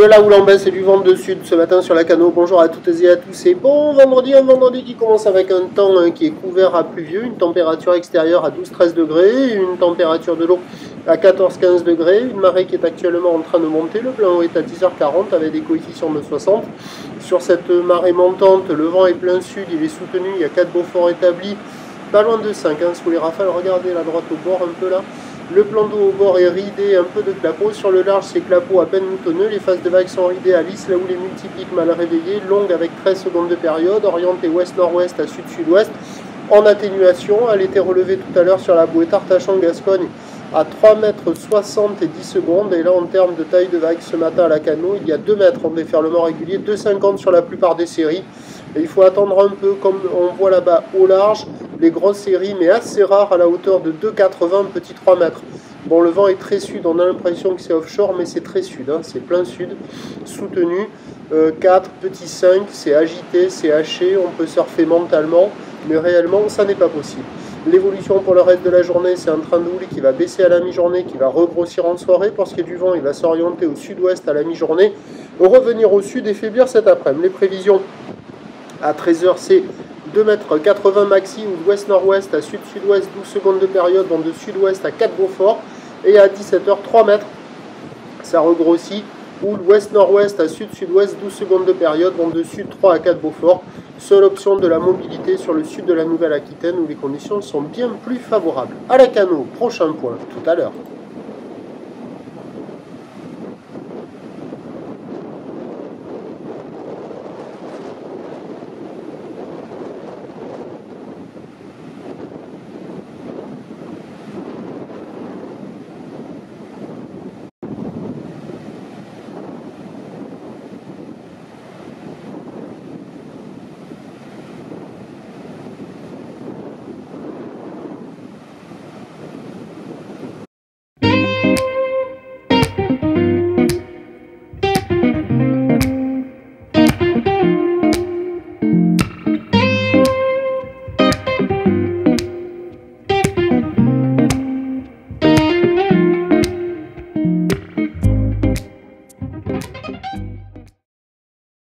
De la houle en baisse et du vent de sud ce matin sur la Cano. Bonjour à toutes et à tous et bon vendredi, un vendredi qui commence avec un temps qui est couvert à pluvieux, une température extérieure à 12-13 degrés, une température de l'eau à 14-15 degrés, une marée qui est actuellement en train de monter, le plein eau est à 10h40 avec des coefficients de 60. Sur cette marée montante, le vent est plein sud, il est soutenu, il y a 4 Beaufort établis, pas loin de 5 sous les rafales, regardez la droite au bord un peu là. Le plan d'eau au bord est ridé, un peu de clapot. Sur le large, c'est clapot à peine moutonneux. Les phases de vagues sont ridées à lisse, là où les multipliques mal réveillées. Longue avec 13 secondes de période. Orientée ouest-nord-ouest à sud-sud-ouest. En atténuation, elle était relevée tout à l'heure sur la bouée Artachon-Gascogne à 3,60 m et 10 secondes. Et là, en termes de taille de vague, ce matin à la Cano, il y a 2 mètres en déferlement régulier, 2,50 sur la plupart des séries. Et il faut attendre un peu, comme on voit là-bas au large, les grosses séries, mais assez rares à la hauteur de 2,80, petit 3 mètres. Bon, le vent est très sud, on a l'impression que c'est offshore, mais c'est très sud, c'est plein sud, soutenu. 4, petit 5, c'est agité, c'est haché, on peut surfer mentalement, mais réellement, ça n'est pas possible. L'évolution pour le reste de la journée, c'est un train de houle qui va baisser à la mi-journée, qui va regrossir en soirée. Pour ce qui est du vent, il va s'orienter au sud-ouest à la mi-journée, revenir au sud et faiblir cet après-midi. Les prévisions à 13h, c'est 2,80 m maxi ou d'ouest-nord-ouest à sud-sud-ouest, 12 secondes de période, vent de sud-ouest à 4 Beaufort. Et à 17h, 3 mètres, ça regrossit, ou l'ouest-nord-ouest à sud-sud-ouest, 12 secondes de période, vent de sud 3 à 4 Beaufort. Seule option de la mobilité sur le sud de la Nouvelle-Aquitaine où les conditions sont bien plus favorables. À la Cano, prochain point, tout à l'heure.